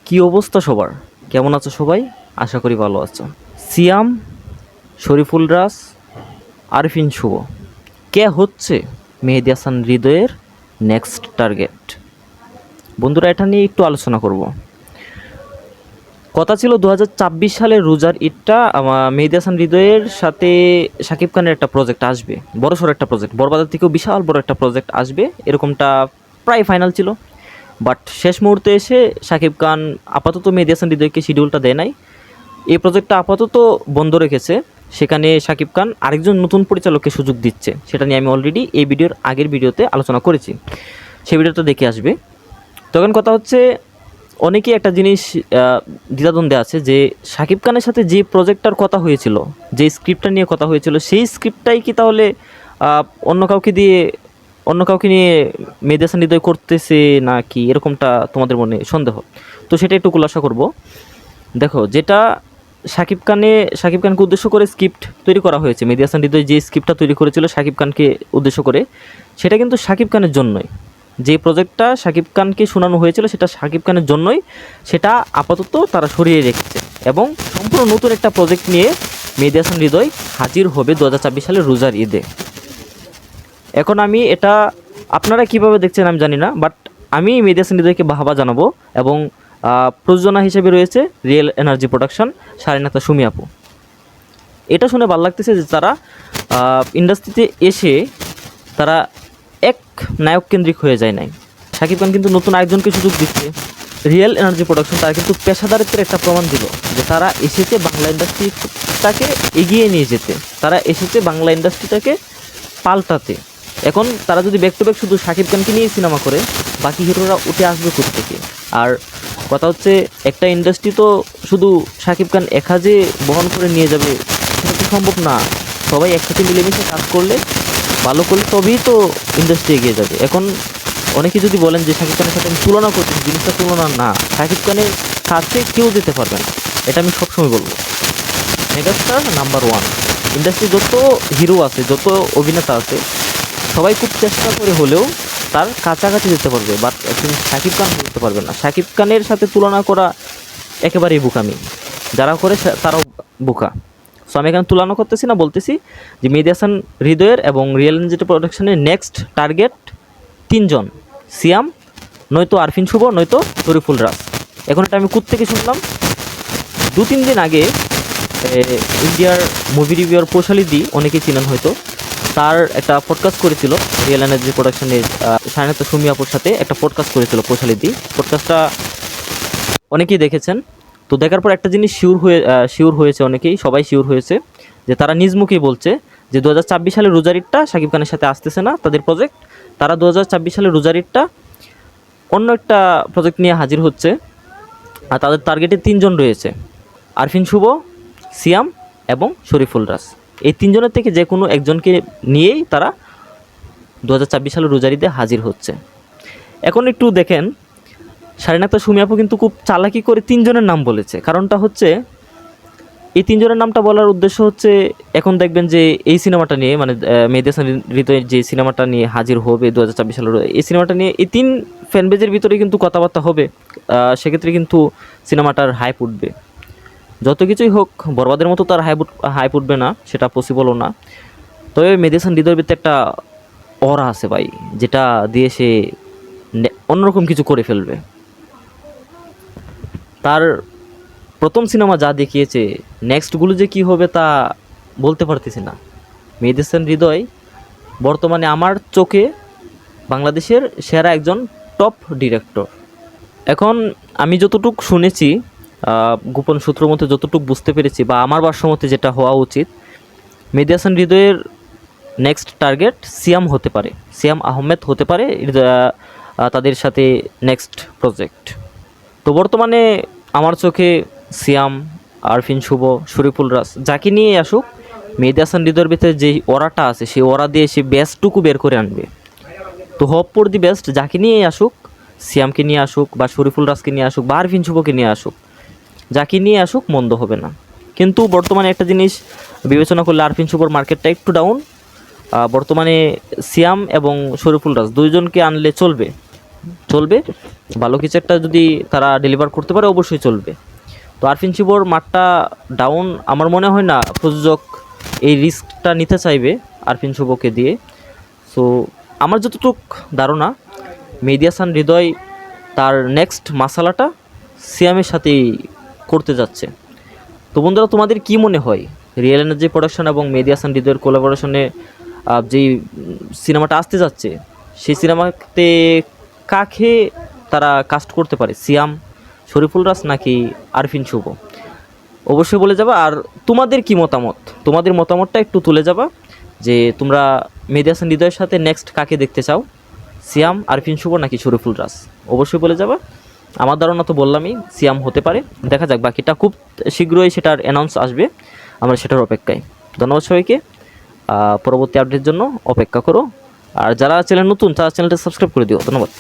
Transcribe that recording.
কি অবস্থা সবার? কেমন আছো সবাই? আশা করি ভালো আছো। সিয়াম, শরীফুল রাজ, আরফিন শুভ কে হচ্ছে মেহেদী হাসান হৃদয়ের নেক্সট টার্গেট? বন্ধুরা, এটা নিয়ে একটু আলোচনা করব। কথা ছিল 2024 সালের রোজার ঈদটা মেহেদী হাসান হৃদয়ের সাথে শাকিব খানের একটা প্রজেক্ট আসবে, বড়সড় একটা প্রজেক্ট, বড়বাজার থেকেও বিশাল বড় একটা প্রজেক্ট আসবে, এরকমটা প্রায় ফাইনাল ছিল। বাট শেষ মুহূর্তে এসে শাকিব খান আপাতত মেহেদী হাসান হৃদয়কে শিডিউলটা দেয় নাই। এই প্রজেক্টটা আপাতত বন্ধ রেখেছে। সেখানে শাকিব খান আরেকজন নতুন পরিচালককে সুযোগ দিচ্ছে। সেটা নিয়ে আমি অলরেডি এই ভিডিওর আগের ভিডিওতে আলোচনা করেছি, সেই ভিডিওটা দেখে আসবে। তখন কথা হচ্ছে, অনেকেই একটা জিনিস দ্বিধাদ্বন্দ্বে আছে যে শাকিব খানের সাথে যে প্রজেক্টটার কথা হয়েছিল, যে স্ক্রিপ্টটা নিয়ে কথা হয়েছিল, সেই স্ক্রিপ্টটাই কি তাহলে অন্য কাউকে দিয়ে, অন্য কাউকে নিয়ে মেহেদী হাসান হৃদয় করতেছে না কি, এরকমটা তোমাদের মনে সন্দেহ? তো সেটা একটু খুলাসা করব। দেখো, যেটা শাকিব খানকে উদ্দেশ্য করে স্ক্রিপ্ট তৈরি করা হয়েছে, মেহেদী হাসান হৃদয় যে স্ক্রিপ্টটা তৈরি করেছিল শাকিব খানকে উদ্দেশ্য করে, সেটা কিন্তু শাকিব খানের জন্যই। যে প্রজেক্টটা শাকিব খানকে শোনানো হয়েছিল সেটা শাকিব খানের জন্যই। সেটা আপাতত তারা সরিয়ে রেখেছে এবং সম্পূর্ণ নতুন একটা প্রজেক্ট নিয়ে মেহেদী হাসান হৃদয় হাজির হবে 2024 সালের রোজার ঈদে। এখন আমি এটা, আপনারা কিভাবে দেখছেন আমি জানি না, বাট আমি মেহেদী হাসান হৃদয়কে বাহবা জানাবো। এবং প্রযোজনা হিসেবে রয়েছে রিয়েল এনার্জি প্রোডাকশন, শারিনাতা সুমি আপু। এটা শুনে ভালো লাগতেছে যে তারা ইন্ডাস্ট্রিতে এসে তারা এক নায়ক কেন্দ্রিক হয়ে যায় নাই। শাকিব খান কিন্তু নতুন আরেকজনকে সুযোগ দিচ্ছে। রিয়েল এনার্জি প্রোডাকশন তারা কিন্তু পেশাদারিত্বের একটা প্রমাণ দিল যে তারা এসেছে বাংলা ইন্ডাস্ট্রিটাকে এগিয়ে নিয়ে যেতে, তারা এসেছে বাংলা ইন্ডাস্ট্রিটাকে পাল্টাতে। এখন তারা যদি ব্যাক টু ব্যাক শুধু শাকিব খানকে নিয়ে সিনেমা করে, বাকি হিরোরা উঠে আসবে কোত্থেকে? আর কথা হচ্ছে, একটা ইন্ডাস্ট্রি তো শুধু শাকিব খান একা যে বহন করে নিয়ে যাবে সেটা তো সম্ভব না। সবাই একসাথে মিলেমিশে কাজ করলে, ভালো করলে তবেই তো ইন্ডাস্ট্রি এগিয়ে যাবে। এখন অনেকে যদি বলেন যে শাকিব খানের সাথে আমি তুলনা করছি, জিনিসটা তুলনা না। শাকিব খানের সাথে কেউ যেতে পারবে না, এটা আমি সবসময় বলবো। Megastar number one. ইন্ডাস্ট্রি যত হিরো আছে, যত অভিনেতা আছে, সবাই খুব চেষ্টা করে হলেও তার কাছাকাছি যেতে পারবে, বাট তুমি শাকিব খান করতে পারবে না। শাকিব খানের সাথে তুলনা করা একেবারেই বোকামি, যারা করে তারাও বোকা। সো আমি এখানে তুলনা করতেছি না, বলতেছি যে মেহেদী হাসান হৃদয়ের এবং রিয়েল এনার্জি প্রোডাকশনের নেক্সট টার্গেট তিনজন: সিয়াম, নয়তো আরফিন শুভ, নয়তো শরীফুল রাজ। এখন এটা আমি কোত্থেকে শুনলাম? 2-3 দিন আগে ইন্ডিয়ার মুভি রিভিউয়ার পৌশালিদি, অনেকেই চিনেন হয়তো, তার একটা পডকাস্ট করেছিল রিয়েল এনার্জি প্রোডাকশনের শারিনাতা সুমি আপুর সাথে একটা পডকাস্ট করেছিল পৌশালিদি। পডকাস্টটা অনেকেই দেখেছেন। তো দেখার পর একটা জিনিস শিওর হয়েছে, অনেকেই, সবাই শিওর হয়েছে যে তারা নিজ মুখেই বলছে যে 2024 সালের রোজার ঈদটা শাকিব খানের সাথে আসতেছে না তাদের প্রজেক্ট। তারা 2024 সালের রোজার ঈদটা অন্য একটা প্রজেক্ট নিয়ে হাজির হচ্ছে। আর তাদের টার্গেটে 3জন রয়েছে: আরফিন শুভ, সিয়াম এবং শরীফুল রাজ। এই 3জনের থেকে যে কোনো একজনকে নিয়েই তারা 2024 সালের রোজার ঈদে হাজির হচ্ছে। এখন একটু দেখেন, শারিনাতা সুমি আপু কিন্তু খুব চালাকি করে 3জনের নাম বলেছে। কারণটা হচ্ছে, এই 3জনের নামটা বলার উদ্দেশ্য হচ্ছে, এখন দেখবেন যে এই সিনেমাটা নিয়ে, মানে মেহেদী হাসান হৃদয়ের যে সিনেমাটা নিয়ে হাজির হবে 2024 সালের, এই সিনেমাটা নিয়ে এই 3 ফ্যানবেজের ভিতরে কিন্তু কথাবার্তা হবে। সেক্ষেত্রে কিন্তু সিনেমাটার হাইপ উঠবে। যত কিছুই হোক, বরবাদের মতো তার হাইপ উঠবে না, সেটা পসিবলও না। তবে মেহেদী হাসান হৃদয়ের ভিতরে একটা অরা আছে ভাই, যেটা দিয়ে সে অন্যরকম কিছু করে ফেলবে। তার প্রথম সিনেমা যা দেখিয়েছে, নেক্সটগুলো যে কী হবে তা বলতে পারতেছি না। মেহেদী হাসান হৃদয় বর্তমানে আমার চোখে বাংলাদেশের সেরা একজন টপ ডিরেক্টর। এখন আমি যতটুকু শুনেছি, গোপন সূত্র মতে যতটুকু বুঝতে পেরেছি, বা আমার ভাষ্যমতে যেটা হওয়া উচিত, মেহেদী হাসান হৃদয়ের নেক্সট টার্গেট সিয়াম হতে পারে, সিয়াম আহমেদ হতে পারে তাদের সাথে নেক্সট প্রজেক্ট। তো বর্তমানে আমার চোখে সিয়াম, আরফিন শুভ, শরীফুল রাজ যাকে নিয়ে আসুক, মেহেদী হাসান হৃদয়ের ভিতরে যে ওরাটা আছে, সেই ওরা দিয়ে সে বেস্টটুকু বের করে আনবে। তো হোপ ফর দি বেস্ট, যাকে নিয়ে আসুক, সিয়ামকে নিয়ে আসুক বা শরীফুল রাজকে নিয়ে আসুক বা আরফিন শুভকে নিয়ে আসুক, যাকে নিয়ে আসুক মন্দ হবে না। কিন্তু বর্তমানে একটা জিনিস বিবেচনা করলে আরফিন শুভর মার্কেটটা একটু ডাউন। বর্তমানে সিয়াম এবং শরীফুল রাজ দুইজনকে আনলে চলবে, চলবে, ভালো কিছু একটা যদি তারা ডেলিভার করতে পারে অবশ্যই চলবে। তো আরফিন শুভর মাঠটা ডাউন, আমার মনে হয় না প্রযোজক এই রিস্কটা নিতে চাইবে আরফিন শুভকে দিয়ে। সো আমার যতটুক ধারণা মেহেদী হাসান হৃদয় তার নেক্সট মাসালাটা সিয়ামের সাথেই করতে যাচ্ছে। তো বন্ধুরা, তোমাদের কি মনে হয় রিয়েল এনার্জি প্রোডাকশন এবং মেহেদী হাসান হৃদয়ের কোলাবোরেশনে যেই সিনেমাটা আসতে যাচ্ছে, সেই সিনেমাতে কাকে তারা কাস্ট করতে পারে? সিয়াম, শরীফুল রাজ নাকি আরফিন শুভ? অবশ্যই বলে যাবা। আর তোমাদের কি মতামত, তোমাদের মতামতটা একটু তুলে যাবা যে তোমরা মেহেদী হাসান হৃদয়ের সাথে নেক্সট কাকে দেখতে চাও, সিয়াম, আরফিন শুভ নাকি শরীফুল রাজ? অবশ্যই বলে যাবা। আমার ধারণা তো বললামই, সিয়াম হতে পারে, দেখা যাক, বাকিটা খুব শীঘ্রই সেটার অ্যানাউন্স আসবে, আমরা সেটার অপেক্ষায়। ধন্যবাদ সবাইকে, পরবর্তী আপডেটের জন্য অপেক্ষা করো। আর যারা চ্যানেল নতুন তারা চ্যানেলটা সাবস্ক্রাইব করে দিও। ধন্যবাদ।